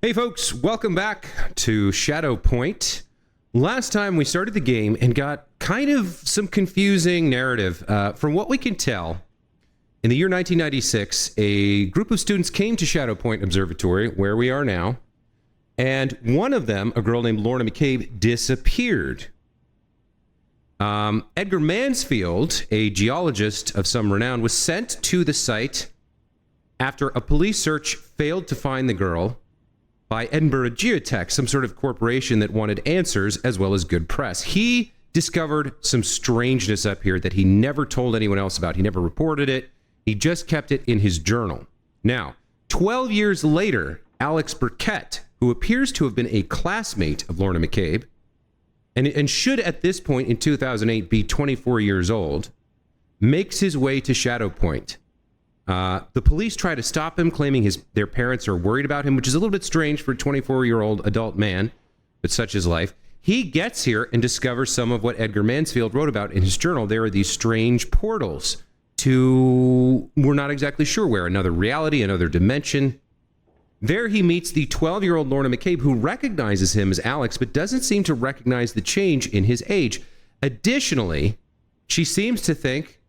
Hey folks, welcome back to Shadow Point. Last time we started the game and got kind of some confusing narrative. From what we can tell, in the year 1996, a group of students came to Shadow Point Observatory, where we are now, and one of them, a girl named Lorna McCabe, disappeared. Edgar Mansfield, a geologist of some renown, was sent to the site after a police search failed to find the girl by Edinburgh Geotech, some sort of corporation that wanted answers as well as good press. He discovered some strangeness up here that he never told anyone else about. He never reported it. He just kept it in his journal. Now, 12 years later, Alex Burkett, who appears to have been a classmate of Lorna McCabe, and should at this point in 2008 be 24 years old, makes his way to Shadow Point. The police try to stop him, claiming their parents are worried about him, which is a little bit strange for a 24-year-old adult man, but such is life. He gets here and discovers some of what Edgar Mansfield wrote about in his journal. There are these strange portals to, we're not exactly sure where, another reality, another dimension. There he meets the 12-year-old Lorna McCabe, who recognizes him as Alex, but doesn't seem to recognize the change in his age. Additionally, she seems to think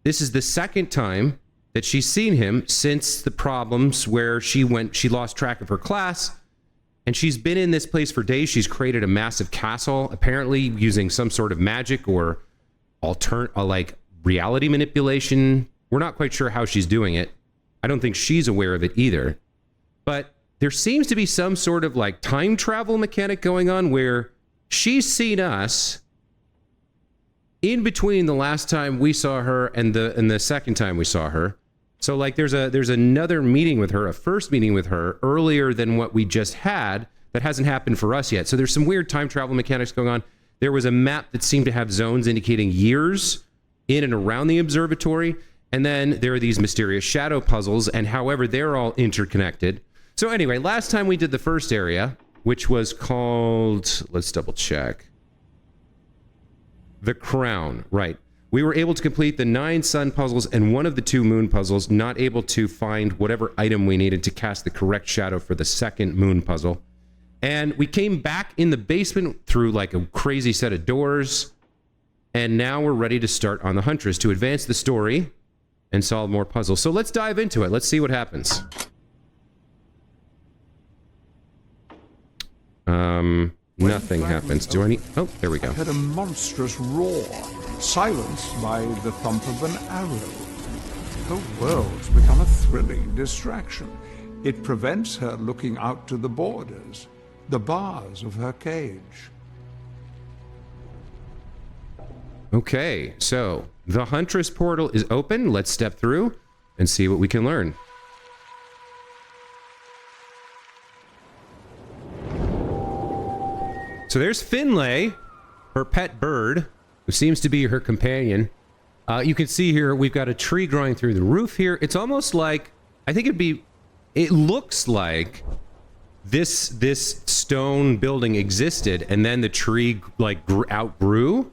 this is the second time that she's seen him since the problems where she lost track of her class, and she's been in this place for days. She's created a massive castle, apparently using some sort of magic or like reality manipulation. We're not quite sure how she's doing it. I don't think she's aware of it either. But there seems to be some sort of like time travel mechanic going on where she's seen us in between the last time we saw her and the second time we saw her. So like there's another meeting with her, a first meeting with her earlier than what we just had that hasn't happened for us yet. So there's some weird time travel mechanics going on. There was a map that seemed to have zones indicating years in and around the observatory. And then there are these mysterious shadow puzzles, and however, they're all interconnected. So anyway, last time we did the first area, which was called, let's double check. The Crown, right. We were able to complete the 9 sun puzzles and one of the 2 moon puzzles, not able to find whatever item we needed to cast the correct shadow for the second moon puzzle. And we came back in the basement through like a crazy set of doors. And now we're ready to start on the Huntress to advance the story and solve more puzzles. So let's dive into it. Let's see what happens. Nothing happens. Do I need... Oh, there we go. I heard a monstrous roar, silenced by the thump of an arrow. The world's become a thrilling distraction. It prevents her looking out to the borders, the bars of her cage. Okay, so the Huntress portal is open. Let's step through and see what we can learn. So there's Finlay, her pet bird, who seems to be her companion. You can see here we've got a tree growing through the roof here. It's almost like, I think it looks like this stone building existed and then the tree like outgrew.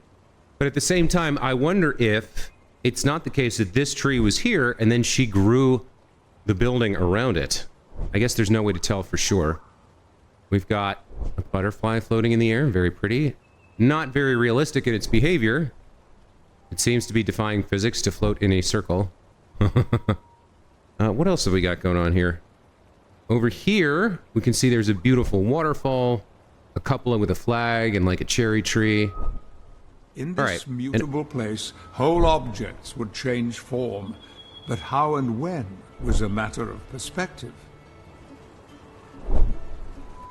But at the same time, I wonder if it's not the case that this tree was here and then she grew the building around it. I guess there's no way to tell for sure. We've got a butterfly floating in the air, very pretty. Not very realistic in its behavior. It seems to be defying physics to float in a circle. What else have we got going on here? Over here, we can see there's a beautiful waterfall, a couple with a flag and like a cherry tree. In this mutable place, whole objects would change form, but how and when was a matter of perspective.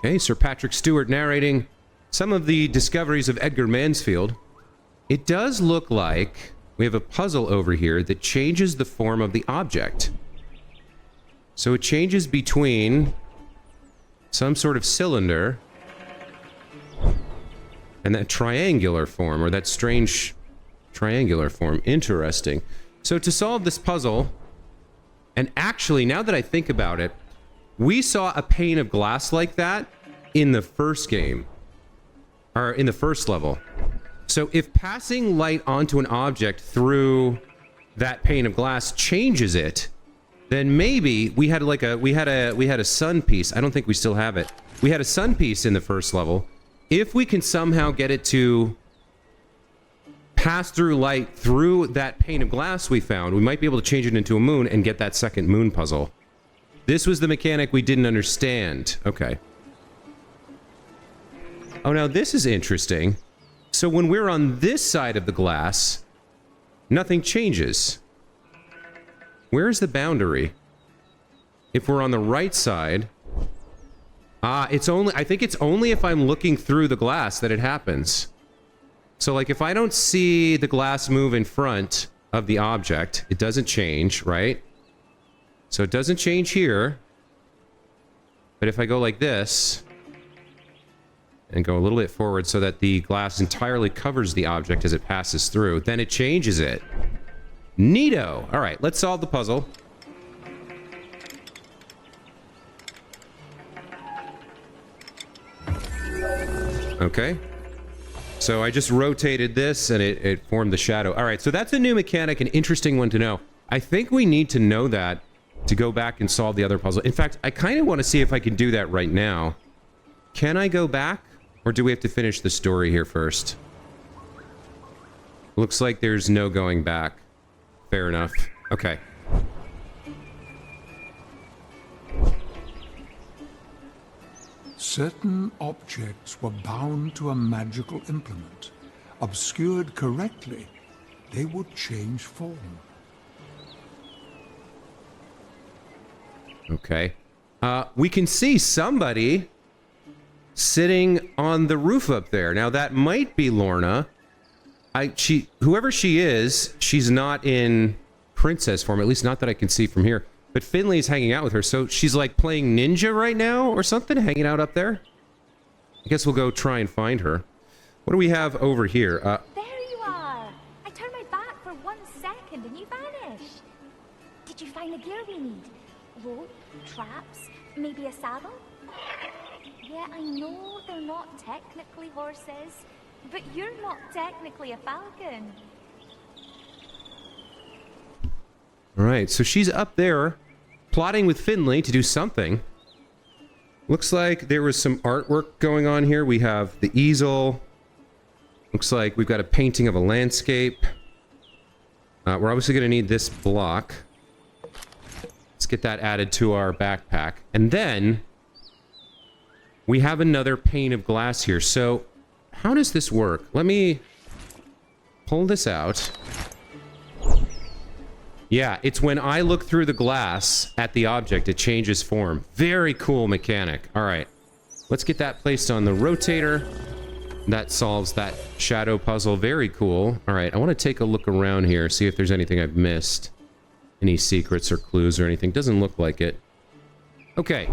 Okay, Sir Patrick Stewart narrating some of the discoveries of Edgar Mansfield. It does look like we have a puzzle over here that changes the form of the object. So it changes between some sort of cylinder and that triangular form, or that strange triangular form. Interesting. So to solve this puzzle, and actually, now that I think about it, we saw a pane of glass like that in the first game, or in the first level. So if passing light onto an object through that pane of glass changes it, then maybe we had like we had a sun piece. I don't think we still have it. We had a sun piece in the first level. If we can somehow get it to pass through light through that pane of glass we found, we might be able to change it into a moon and get that second moon puzzle. This was the mechanic we didn't understand. Okay. Oh, now this is interesting. So when we're on this side of the glass, nothing changes. Where's the boundary? If we're on the right side... it's only... I think it's only if I'm looking through the glass that it happens. So, like, if I don't see the glass move in front of the object, it doesn't change, right? So it doesn't change here. But if I go like this... and go a little bit forward so that the glass entirely covers the object as it passes through, then it changes it. Neato! Alright, let's solve the puzzle. Okay. So I just rotated this and it formed the shadow. Alright, so that's a new mechanic, an interesting one to know. I think we need to know that to go back and solve the other puzzle. In fact, I kind of want to see if I can do that right now. Can I go back? Or do we have to finish the story here first? Looks like there's no going back. Fair enough. Okay. Certain objects were bound to a magical implement. Obscured correctly, they would change form. Okay. We can see somebody sitting on the roof up there. Now that might be Lorna. Whoever she is, she's not in princess form, at least not that I can see from here. But Finlay's hanging out with her, so she's like playing ninja right now or something, hanging out up there. I guess we'll go try and find her. What do we have over here? There you are. I turned my back for 1 second and you vanished. Did you find the gear we need? Rope, traps, maybe a saddle? Yeah, I know they're not technically horses, but you're not technically a falcon. Alright, so she's up there, plotting with Finlay to do something. Looks like there was some artwork going on here. We have the easel. Looks like we've got a painting of a landscape. We're obviously going to need this block. Let's get that added to our backpack. And then we have another pane of glass here. So how does this work? Let me pull this out. Yeah, it's when I look through the glass at the object, it changes form. Very cool mechanic. All right, let's get that placed on the rotator. That solves that shadow puzzle. Very cool. All right, I want to take a look around here, see if there's anything I've missed. Any secrets or clues or anything. Doesn't look like it. Okay.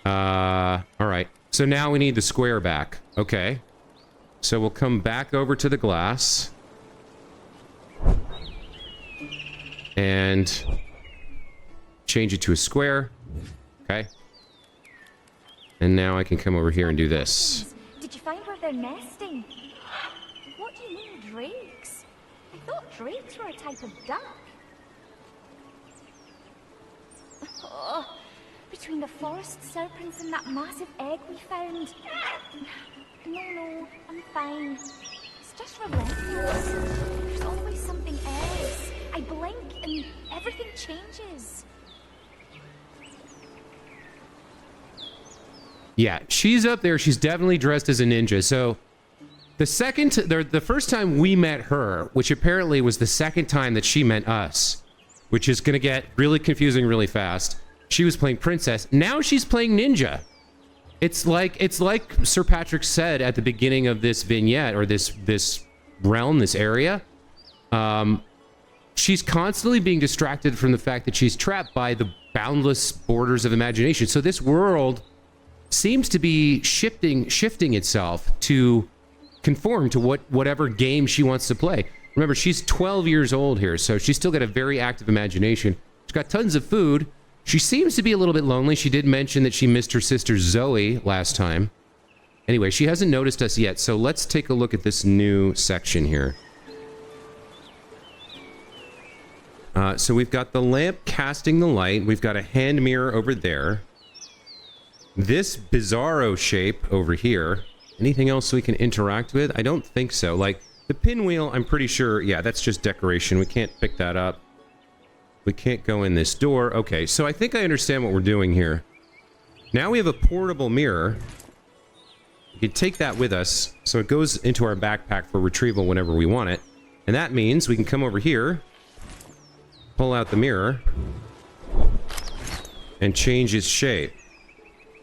All right. So now we need the square back. Okay. So we'll come back over to the glass. And change it to a square. Okay. And now I can come over here and do this. Did you find where they're nesting? What do you mean, drakes? I thought drakes were a type of duck. Oh, between the forest serpents and that massive egg we found. No, I'm fine. It's just relentless. There's always something else. I blink and everything changes. Yeah, she's up there. She's definitely dressed as a ninja. So the first time we met her, which apparently was the second time that she met us, which is going to get really confusing really fast. She was playing princess. Now she's playing ninja. It's like Sir Patrick said at the beginning of this vignette, or this realm, this area. She's constantly being distracted from the fact that she's trapped by the boundless borders of imagination. So this world seems to be shifting itself to conform to whatever game she wants to play. Remember, she's 12 years old here, so she's still got a very active imagination. She's got tons of food. She seems to be a little bit lonely. She did mention that she missed her sister Zoe last time. Anyway, she hasn't noticed us yet, so let's take a look at this new section here. So we've got the lamp casting the light. We've got a hand mirror over there. This bizarro shape over here. Anything else we can interact with? I don't think so. Like, the pinwheel, I'm pretty sure, yeah, that's just decoration. We can't pick that up. We can't go in this door. Okay, so I think I understand what we're doing here. Now we have a portable mirror. We can take that with us, so it goes into our backpack for retrieval whenever we want it. And that means we can come over here, pull out the mirror, and change its shape.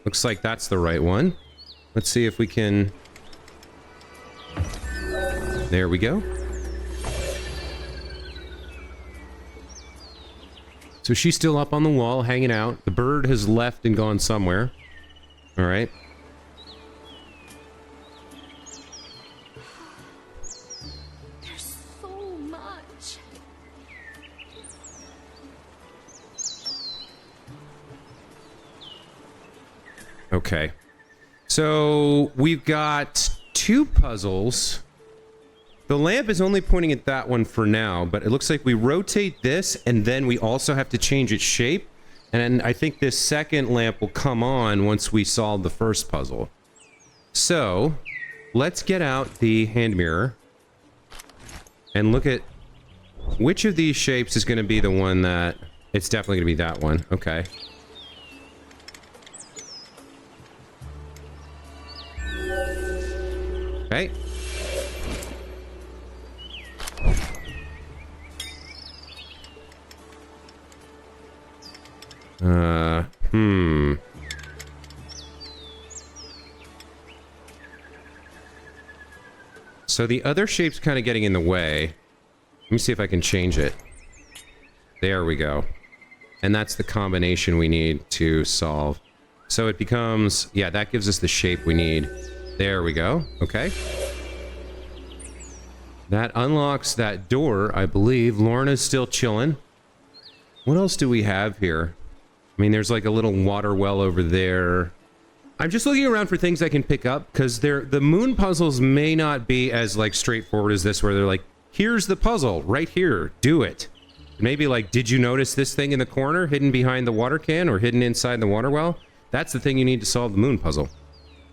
Looks like that's the right one. Let's see if we can... There we go. So she's still up on the wall, hanging out. The bird has left and gone somewhere. All right. There's so much. Okay. So we've got 2 puzzles. The lamp is only pointing at that one for now, but it looks like we rotate this, and then we also have to change its shape. And I think this second lamp will come on once we solve the first puzzle. So, let's get out the hand mirror and look at which of these shapes is going to be the one that... It's definitely going to be that one. Okay. Okay. So the other shape's kind of getting in the way. Let me see if I can change it. There we go. And that's the combination we need to solve. So it becomes... Yeah, that gives us the shape we need. There we go. Okay. That unlocks that door, I believe. Lorna's still chilling. What else do we have here? I mean, there's like a little water well over there. I'm just looking around for things I can pick up, because the moon puzzles may not be as like straightforward as this, where they're like, here's the puzzle, right here, do it. Maybe like, did you notice this thing in the corner, hidden behind the water can, or hidden inside the water well? That's the thing you need to solve the moon puzzle.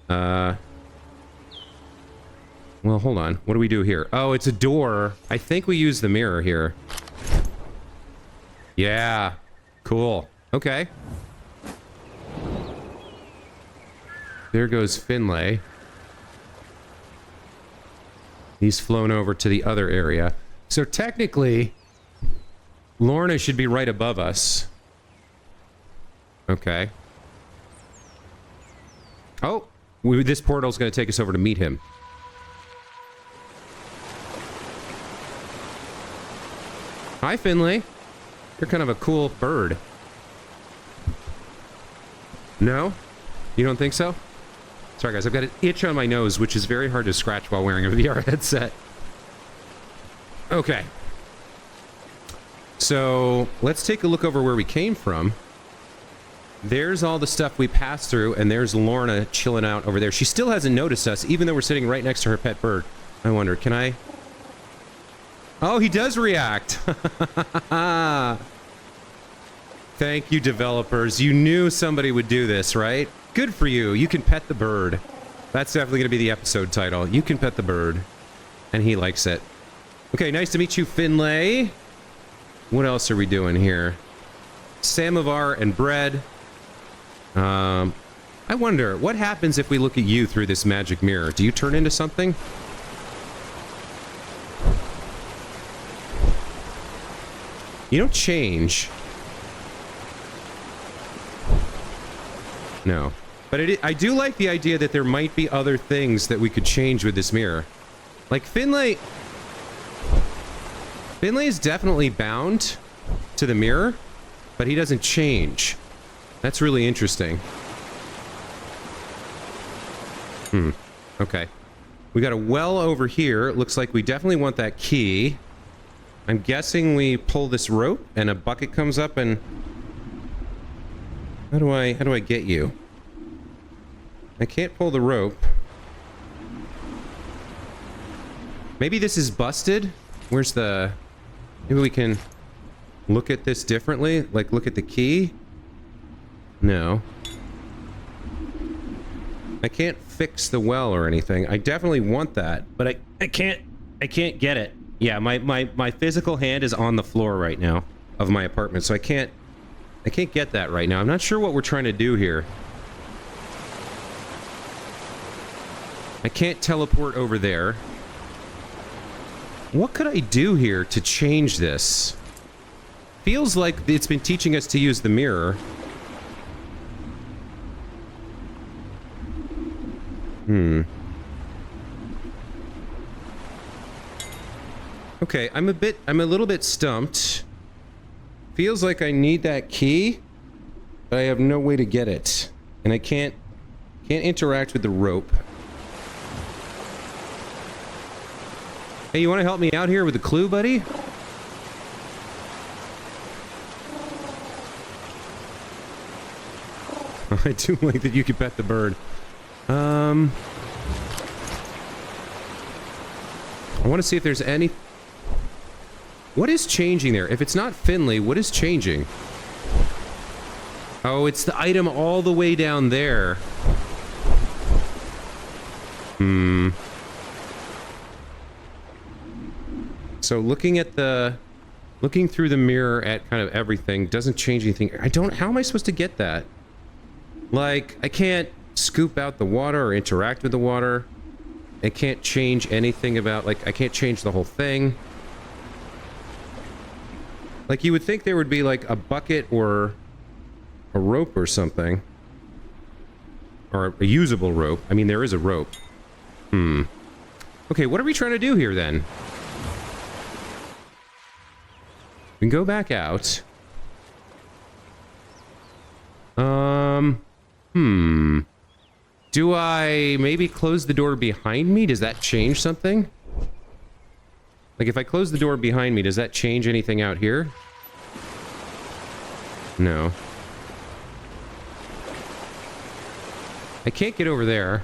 Well, hold on. What do we do here? Oh, it's a door. I think we use the mirror here. Yeah. Cool. Okay. There goes Finlay. He's flown over to the other area. So technically, Lorna should be right above us. Okay. Oh, this portal's going to take us over to meet him. Hi, Finlay. You're kind of a cool bird. No? You don't think so? Sorry, guys. I've got an itch on my nose, which is very hard to scratch while wearing a VR headset. Okay. So, let's take a look over where we came from. There's all the stuff we passed through, and there's Lorna chilling out over there. She still hasn't noticed us, even though we're sitting right next to her pet bird. I wonder, can I... Oh, he does react! Thank you, developers. You knew somebody would do this, right? Good for you. You can pet the bird. That's definitely going to be the episode title. You can pet the bird. And he likes it. Okay, nice to meet you, Finlay. What else are we doing here? Samovar and bread. I wonder, what happens if we look at you through this magic mirror? Do you turn into something? You don't change. No. But I do like the idea that there might be other things that we could change with this mirror. Like, Finlay is definitely bound to the mirror, but he doesn't change. That's really interesting. Okay. We got a well over here. It looks like we definitely want that key. I'm guessing we pull this rope and a bucket comes up and... How do I get you? I can't pull the rope. Maybe this is busted? Where's the... Maybe we can... look at this differently? Like, look at the key? No. I can't fix the well or anything. I definitely want that, but I can't get it. Yeah, my physical hand is on the floor right now of my apartment, so I can't get that right now. I'm not sure what we're trying to do here. I can't teleport over there. What could I do here to change this? Feels like it's been teaching us to use the mirror. Okay, I'm a little bit stumped. Feels like I need that key, but I have no way to get it. And I can't interact with the rope. Hey, you want to help me out here with a clue, buddy? I do like that you can pet the bird. I want to see if there's any... What is changing there? If it's not Finlay, what is changing? Oh, it's the item all the way down there. So looking through the mirror at kind of everything doesn't change anything. How am I supposed to get that? Like, I can't scoop out the water or interact with the water. I can't change anything about, like, I can't change the whole thing. Like, you would think there would be, like, a bucket or a rope or something. Or a usable rope. I mean, there is a rope. Okay, what are we trying to do here, then? We can go back out. Do I maybe close the door behind me? Does that change something? Like, if I close the door behind me, does that change anything out here? No. I can't get over there.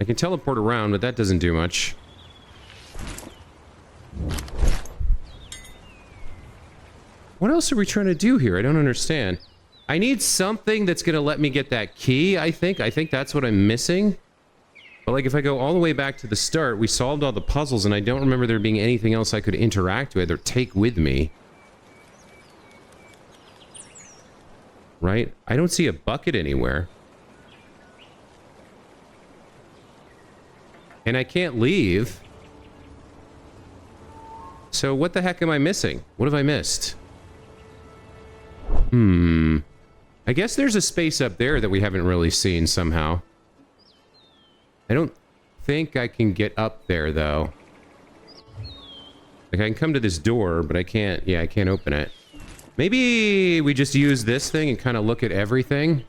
I can teleport around, but that doesn't do much. What else are we trying to do here? I don't understand. I need something that's going to let me get that key, I think. I think that's what I'm missing. But, like, if I go all the way back to the start, we solved all the puzzles, and I don't remember there being anything else I could interact with or take with me. Right? I don't see a bucket anywhere. And I can't leave. So what the heck am I missing? What have I missed? I guess there's a space up there that we haven't really seen somehow. I don't think I can get up there, though. Like, I can come to this door, but I can't... Yeah, I can't open it. Maybe we just use this thing and kind of look at everything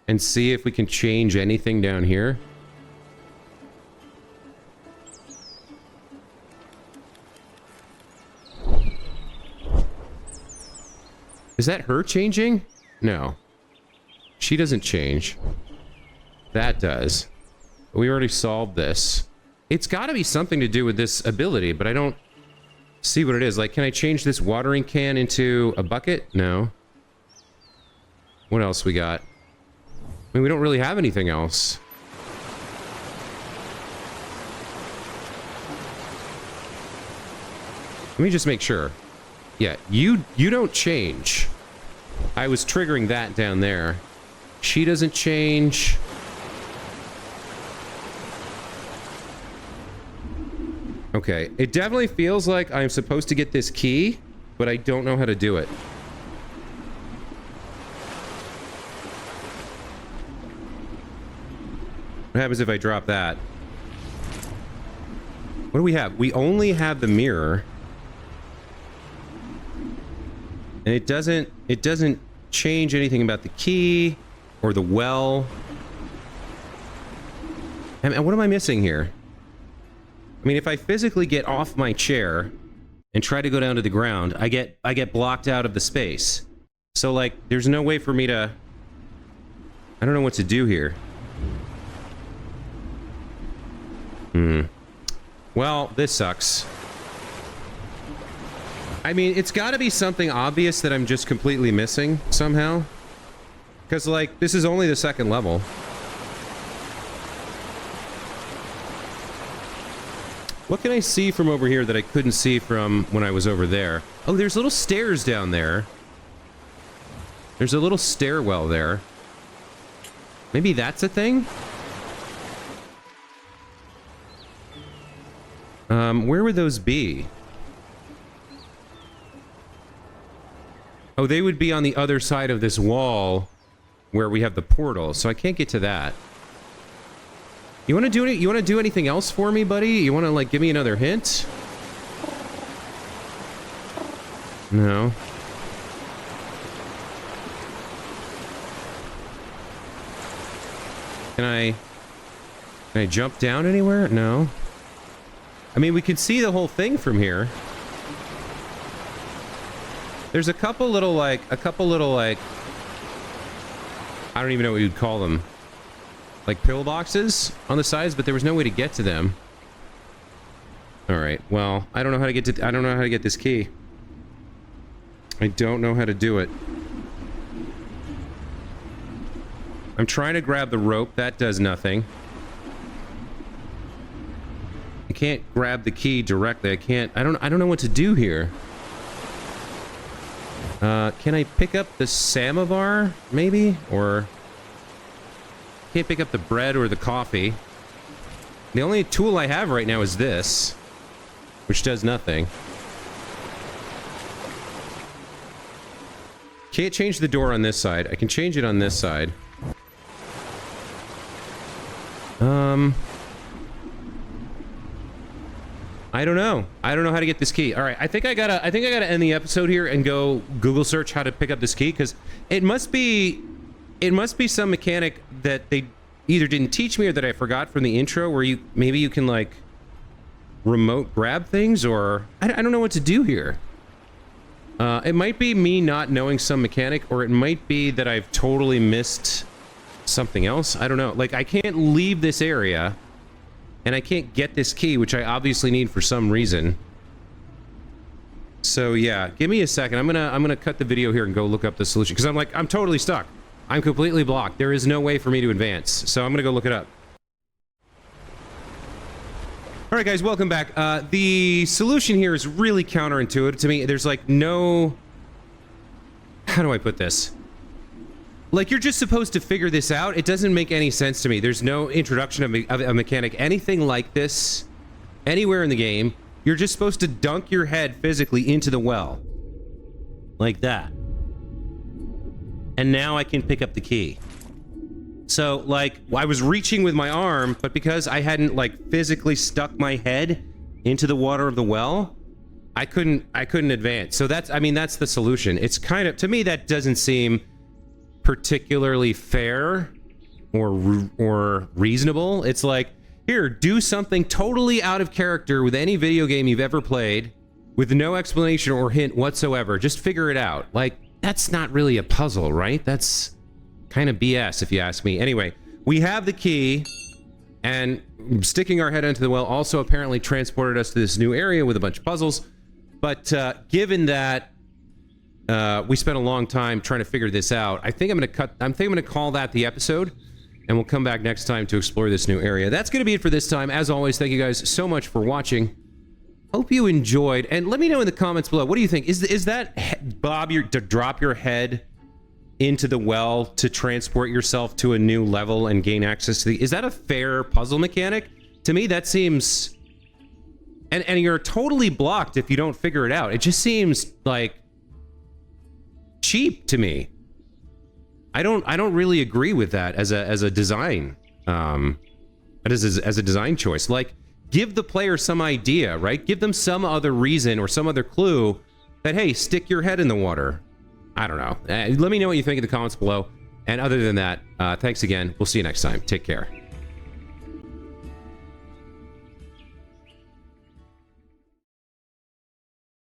and see if we can change anything down here. Is that her changing? No. She doesn't change. That does. We already solved this. It's got to be something to do with this ability, but I don't see what it is. Like, can I change this watering can into a bucket? No. What else we got? I mean, we don't really have anything else. Let me just make sure. Yeah, you don't change. I was triggering that down there. She doesn't change. Okay, it definitely feels like I'm supposed to get this key, but I don't know how to do it. What happens if I drop that? What do we have? We only have the mirror. And it doesn't change anything about the key or the well. And what am I missing here? I mean, if I physically get off my chair and try to go down to the ground, I get blocked out of the space. So, like, there's no way for me to... I don't know what to do here. Well, this sucks. I mean, it's got to be something obvious that I'm just completely missing somehow. Because, like, this is only the second level. What can I see from over here that I couldn't see from when I was over there? Oh, there's little stairs down there. There's a little stairwell there. Maybe that's a thing? Where would those be? Oh, they would be on the other side of this wall where we have the portal, so I can't get to that. You want to do any, you want to do anything else for me, buddy? You want to, like, give me another hint? No. Can I jump down anywhere? No. I mean, we can see the whole thing from here. There's a couple little, like, I don't even know what you'd call them. Like pillboxes on the sides, but there was no way to get to them. All right. Well, I don't know how to get to. I don't know how to get this key. I don't know how to do it. I'm trying to grab the rope. That does nothing. I can't grab the key directly. I can't. I don't know what to do here. Can I pick up the samovar, maybe? Or... Can't pick up the bread or the coffee. The only tool I have right now is this, which does nothing. Can't change the door on this side. I can change it on this side. I don't know. I don't know how to get this key. All right, I think I gotta end the episode here and go Google search how to pick up this key, because it must be some mechanic that they either didn't teach me or that I forgot from the intro, where maybe you can, like, remote grab things, or I don't know what to do here. It might be me not knowing some mechanic, or it might be that I've totally missed something else. I don't know. Like, I can't leave this area, and I can't get this key, which I obviously need for some reason. So yeah, give me a second. I'm gonna cut the video here and go look up the solution, because I'm totally stuck. I'm completely blocked. There is no way for me to advance, so I'm gonna go look it up. All right, guys, welcome back. The solution here is really counterintuitive to me. There's, like, no... How do I put this? Like, you're just supposed to figure this out. It doesn't make any sense to me. There's no introduction of a mechanic, anything like this, anywhere in the game. You're just supposed to dunk your head physically into the well. Like that. And now I can pick up the key. So, like, I was reaching with my arm, but because I hadn't, like, physically stuck my head into the water of the well, I couldn't advance. So that's, I mean, that's the solution. It's kind of, to me, that doesn't seem particularly fair or reasonable. It's like, here, do something totally out of character with any video game you've ever played, with no explanation or hint whatsoever. Just figure it out. Like, that's not really a puzzle, right? That's kind of BS, if you ask me. Anyway, we have the key, and sticking our head into the well also apparently transported us to this new area with a bunch of puzzles. But given that we spent a long time trying to figure this out, I think I'm gonna call that the episode, and we'll come back next time to explore this new area. That's gonna be it for this time. As always, thank you guys so much for watching. Hope you enjoyed, and let me know in the comments below, what do you think? Is that to drop your head into the well to transport yourself to a new level and gain access to is that a fair puzzle mechanic? To me, that seems... And you're totally blocked if you don't figure it out. It just seems, like, cheap to me. I don't really agree with that as a design, as a design choice. Like, give the player some idea, right? Give them some other reason or some other clue that, hey, stick your head in the water. I don't know. Let me know what you think in the comments below. And other than that, thanks again. We'll see you next time. Take care.